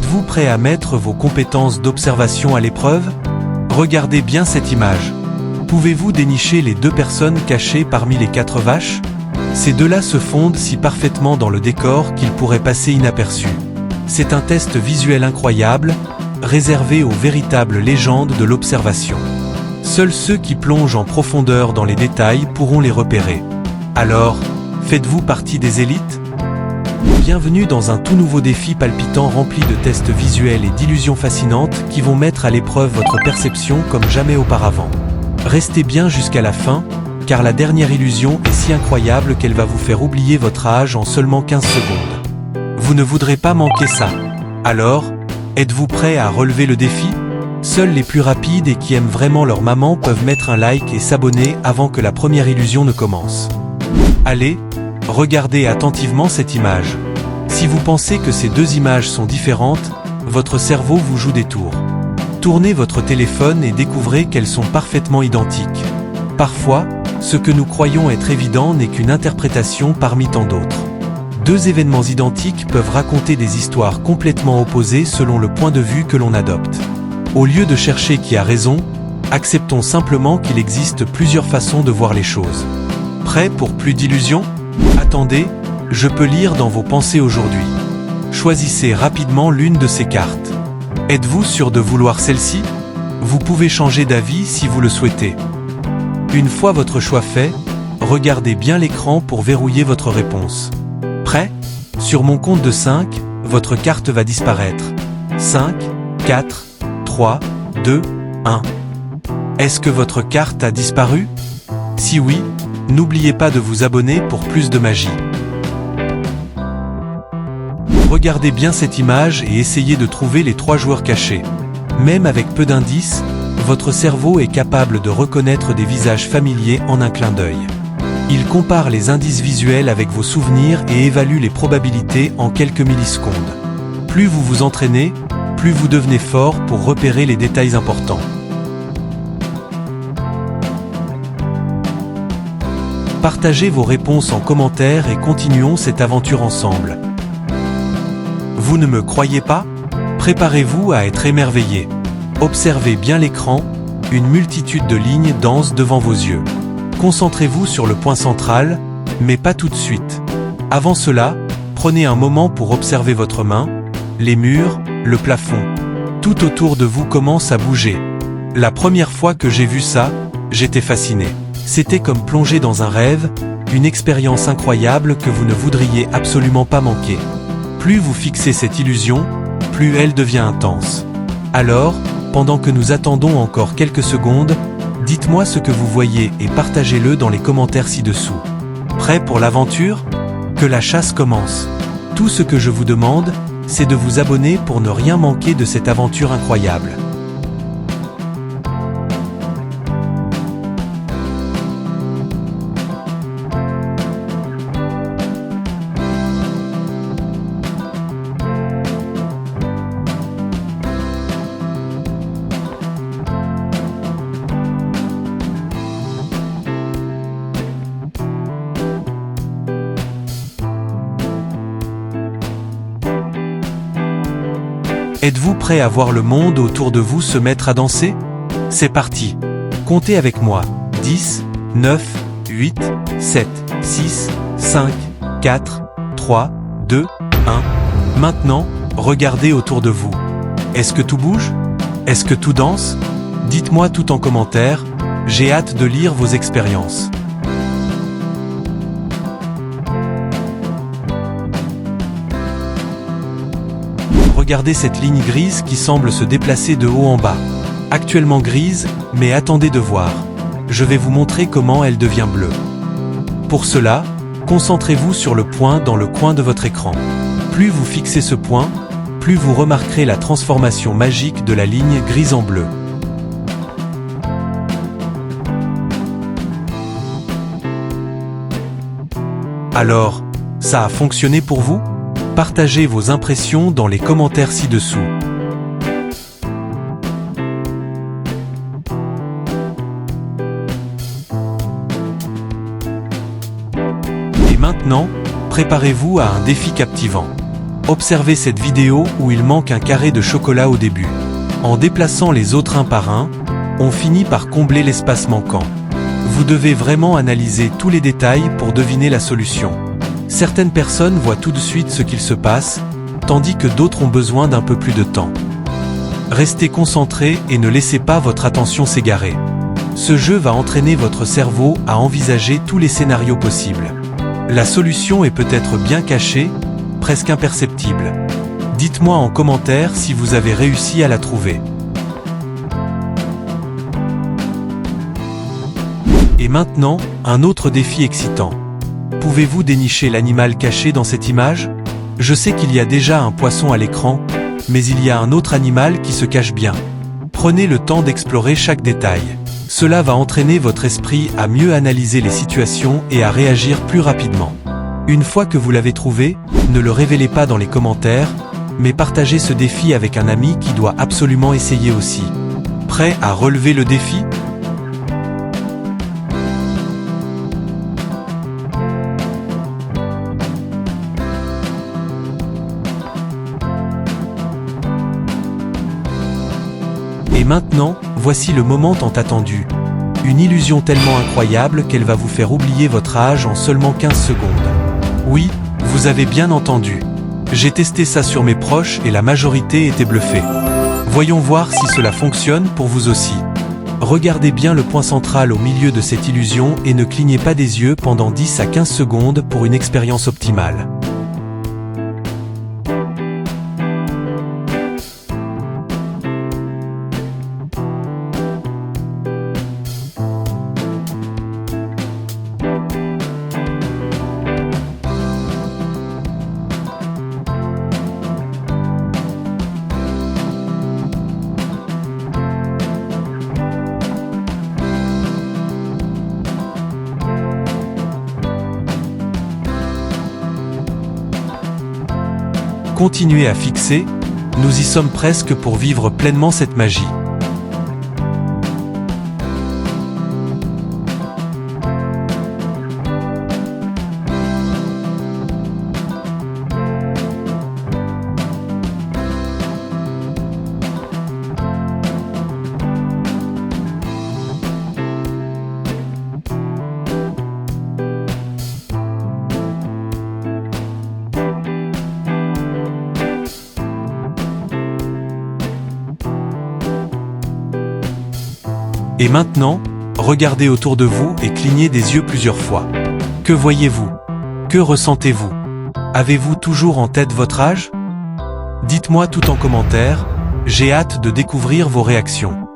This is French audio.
Êtes-vous prêt à mettre vos compétences d'observation à l'épreuve? Regardez bien cette image. Pouvez-vous dénicher les 2 personnes cachées parmi les 4 vaches? Ces 2-là se fondent si parfaitement dans le décor qu'ils pourraient passer inaperçus. C'est un test visuel incroyable, réservé aux véritables légendes de l'observation. Seuls ceux qui plongent en profondeur dans les détails pourront les repérer. Alors, faites-vous partie des élites? Bienvenue dans un tout nouveau défi palpitant rempli de tests visuels et d'illusions fascinantes qui vont mettre à l'épreuve votre perception comme jamais auparavant. Restez bien jusqu'à la fin, car la dernière illusion est si incroyable qu'elle va vous faire oublier votre âge en seulement 15 secondes. Vous ne voudrez pas manquer ça. Alors, êtes-vous prêt à relever le défi? Seuls les plus rapides et qui aiment vraiment leur maman peuvent mettre un like et s'abonner avant que la première illusion ne commence. Allez, regardez attentivement cette image. Si vous pensez que ces 2 images sont différentes, votre cerveau vous joue des tours. Tournez votre téléphone et découvrez qu'elles sont parfaitement identiques. Parfois, ce que nous croyons être évident n'est qu'une interprétation parmi tant d'autres. 2 événements identiques peuvent raconter des histoires complètement opposées selon le point de vue que l'on adopte. Au lieu de chercher qui a raison, acceptons simplement qu'il existe plusieurs façons de voir les choses. Prêt pour plus d'illusions? Attendez, je peux lire dans vos pensées aujourd'hui. Choisissez rapidement l'une de ces cartes. Êtes-vous sûr de vouloir celle-ci? Vous pouvez changer d'avis si vous le souhaitez. Une fois votre choix fait, regardez bien l'écran pour verrouiller votre réponse. Prêt? Sur mon compte de 5, votre carte va disparaître. 5, 4, 3, 2, 1. Est-ce que votre carte a disparu? Si oui, n'oubliez pas de vous abonner pour plus de magie. Regardez bien cette image et essayez de trouver les 3 joueurs cachés. Même avec peu d'indices, votre cerveau est capable de reconnaître des visages familiers en un clin d'œil. Il compare les indices visuels avec vos souvenirs et évalue les probabilités en quelques millisecondes. Plus vous vous entraînez, plus vous devenez fort pour repérer les détails importants. Partagez vos réponses en commentaire et continuons cette aventure ensemble. Vous ne me croyez pas? Préparez-vous à être émerveillé. Observez bien l'écran, une multitude de lignes dansent devant vos yeux. Concentrez-vous sur le point central, mais pas tout de suite. Avant cela, prenez un moment pour observer votre main, les murs, le plafond. Tout autour de vous commence à bouger. La première fois que j'ai vu ça, j'étais fasciné. C'était comme plonger dans un rêve, une expérience incroyable que vous ne voudriez absolument pas manquer. Plus vous fixez cette illusion, plus elle devient intense. Alors, pendant que nous attendons encore quelques secondes, dites-moi ce que vous voyez et partagez-le dans les commentaires ci-dessous. Prêt pour l'aventure? Que la chasse commence. Tout ce que je vous demande, c'est de vous abonner pour ne rien manquer de cette aventure incroyable. Êtes-vous prêt à voir le monde autour de vous se mettre à danser? C'est parti! Comptez avec moi. 10, 9, 8, 7, 6, 5, 4, 3, 2, 1. Maintenant, regardez autour de vous. Est-ce que tout bouge? Est-ce que tout danse? Dites-moi tout en commentaire, j'ai hâte de lire vos expériences. Regardez cette ligne grise qui semble se déplacer de haut en bas. Actuellement grise, mais attendez de voir. Je vais vous montrer comment elle devient bleue. Pour cela, concentrez-vous sur le point dans le coin de votre écran. Plus vous fixez ce point, plus vous remarquerez la transformation magique de la ligne grise en bleu. Alors, ça a fonctionné pour vous? Partagez vos impressions dans les commentaires ci-dessous. Et maintenant, préparez-vous à un défi captivant. Observez cette vidéo où il manque un carré de chocolat au début. En déplaçant les autres un par un, on finit par combler l'espace manquant. Vous devez vraiment analyser tous les détails pour deviner la solution. Certaines personnes voient tout de suite ce qu'il se passe, tandis que d'autres ont besoin d'un peu plus de temps. Restez concentrés et ne laissez pas votre attention s'égarer. Ce jeu va entraîner votre cerveau à envisager tous les scénarios possibles. La solution est peut-être bien cachée, presque imperceptible. Dites-moi en commentaire si vous avez réussi à la trouver. Et maintenant, un autre défi excitant. Pouvez-vous dénicher l'animal caché dans cette image? Je sais qu'il y a déjà un poisson à l'écran, mais il y a un autre animal qui se cache bien. Prenez le temps d'explorer chaque détail. Cela va entraîner votre esprit à mieux analyser les situations et à réagir plus rapidement. Une fois que vous l'avez trouvé, ne le révélez pas dans les commentaires, mais partagez ce défi avec un ami qui doit absolument essayer aussi. Prêt à relever le défi? Et maintenant, voici le moment tant attendu. Une illusion tellement incroyable qu'elle va vous faire oublier votre âge en seulement 15 secondes. Oui, vous avez bien entendu. J'ai testé ça sur mes proches et la majorité était bluffée. Voyons voir si cela fonctionne pour vous aussi. Regardez bien le point central au milieu de cette illusion et ne clignez pas des yeux pendant 10 à 15 secondes pour une expérience optimale. Continuez à fixer, nous y sommes presque pour vivre pleinement cette magie. Et maintenant, regardez autour de vous et clignez des yeux plusieurs fois. Que voyez-vous? Que ressentez-vous? Avez-vous toujours en tête votre âge? Dites-moi tout en commentaire, j'ai hâte de découvrir vos réactions.